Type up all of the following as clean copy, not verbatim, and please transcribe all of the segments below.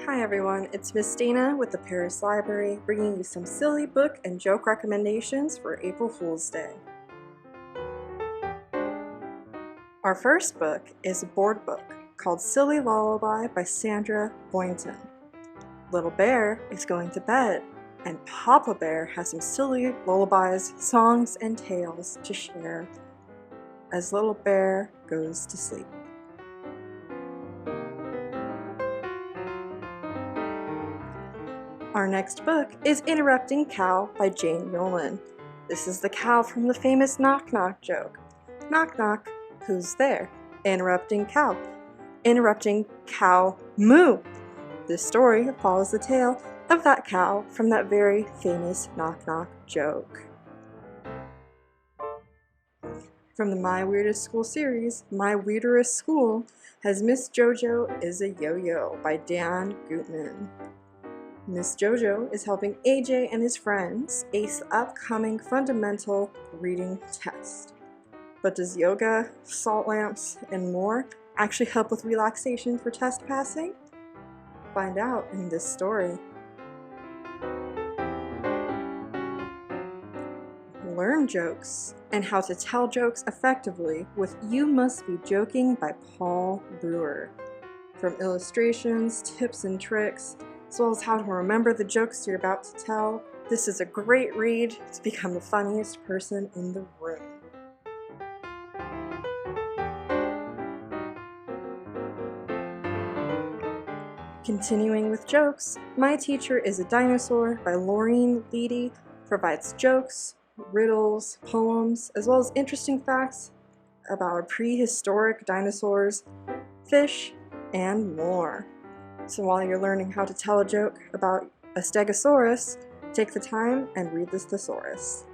Hi everyone, it's Miss Dana with the Perris Library, bringing you some silly book and joke recommendations for April Fool's Day. Our first book is a board book called Silly Lullaby by Sandra Boynton. Little Bear is going to bed, and Papa Bear has some silly lullabies, songs, and tales to share as Little Bear goes to sleep. Our next book is Interrupting Cow by Jane Yolen. This is the cow from the famous Knock Knock joke. Knock knock, who's there? Interrupting cow. Interrupting cow moo. This story follows the tale of that cow from that very famous Knock Knock joke. From the My Weirdest School series, My Weirderest School has Miss JoJo is a Yo-Yo by Dan Gutman. Miss JoJo is helping AJ and his friends ace the upcoming fundamental reading test. But does yoga, salt lamps, and more actually help with relaxation for test passing? Find out in this story. Learn jokes and how to tell jokes effectively with You Must Be Joking by Paul Brewer. From illustrations, tips, and tricks, as well as how to remember the jokes you're about to tell, this is a great read to become the funniest person in the room. Continuing with jokes, My Teacher is a Dinosaur by Laureen Leedy provides jokes, riddles, poems, as well as interesting facts about prehistoric dinosaurs, fish, and more. So while you're learning how to tell a joke about a stegosaurus, take the time and read this thesaurus.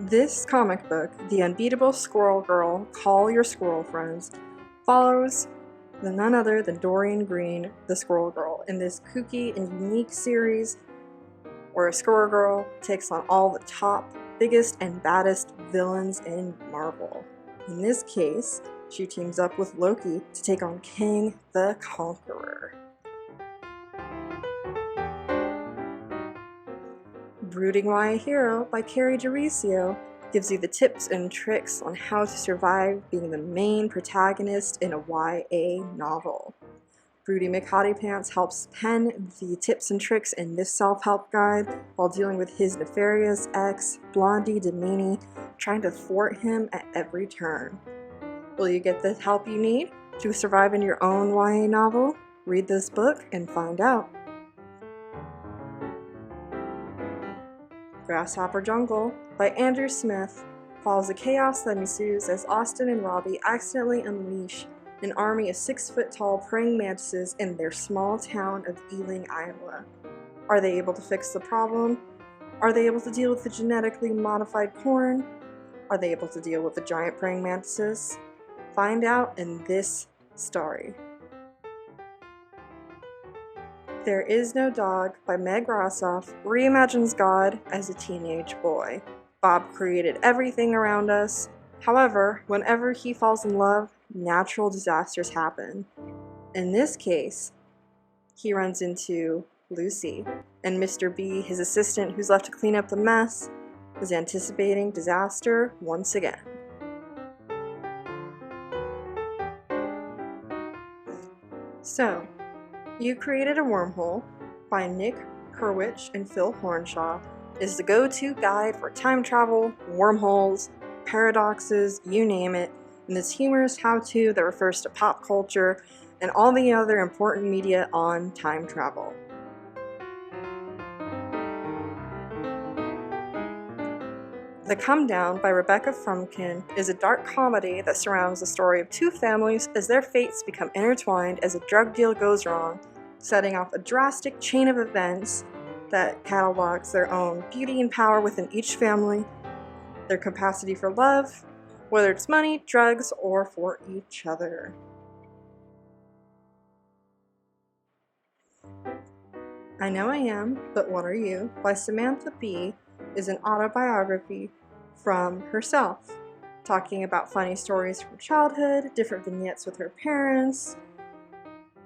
This comic book, The Unbeatable Squirrel Girl, Call Your Squirrel Friends, follows none other than Dorian Green, the Squirrel Girl, in this kooky and unique series where a Squirrel Girl takes on all the top, biggest, and baddest villains in Marvel. In this case, she teams up with Loki to take on King the Conqueror. Brooding Why a Hero by Carrie Dericio gives you the tips and tricks on how to survive being the main protagonist in a YA novel. Broody McHottypants helps pen the tips and tricks in this self-help guide while dealing with his nefarious ex, Blondie Delaney, trying to thwart him at every turn. Will you get the help you need to survive in your own YA novel? Read this book and find out. Grasshopper Jungle by Andrew Smith follows the chaos that ensues as Austin and Robbie accidentally unleash an army of 6-foot-tall praying mantises in their small town of Ealing, Iowa. Are they able to fix the problem? Are they able to deal with the genetically modified corn? Are they able to deal with the giant praying mantises? Find out in this story. There Is No Dog by Meg Rossoff reimagines God as a teenage boy. Bob created everything around us. However, whenever he falls in love, natural disasters happen. In this case, he runs into Lucy, and Mr. B, his assistant who's left to clean up the mess, is anticipating disaster once again. So, You Created a Wormhole by Nick Hurwitch and Phil Hornshaw is the go-to guide for time travel, wormholes, paradoxes, you name it, and this humorous how-to that refers to pop culture and all the other important media on time travel. The Come Down by Rebecca Frumkin is a dark comedy that surrounds the story of two families as their fates become intertwined as a drug deal goes wrong, setting off a drastic chain of events that catalogs their own beauty and power within each family, their capacity for love, whether it's money, drugs, or for each other. I Know I Am, But What Are You by Samantha Bee is an autobiography from herself. talking about funny stories from childhood, different vignettes with her parents,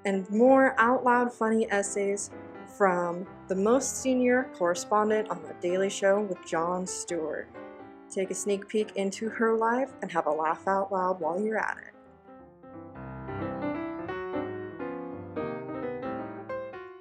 and more out loud funny essays from the most senior correspondent on The Daily Show with Jon Stewart. Take a sneak peek into her life and have a laugh out loud while you're at it.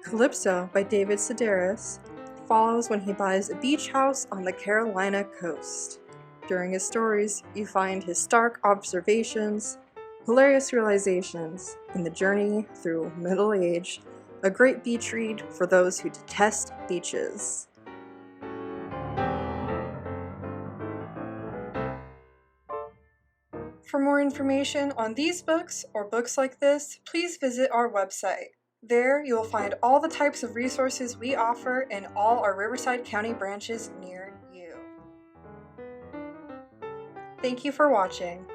Calypso by David Sedaris follows when he buys a beach house on the Carolina coast. During his stories, you find his stark observations, hilarious realizations, and the journey through middle age, a great beach read for those who detest beaches. For more information on these books or books like this, please visit our website. There, you will find all the types of resources we offer in all our Riverside County branches near you. Thank you for watching.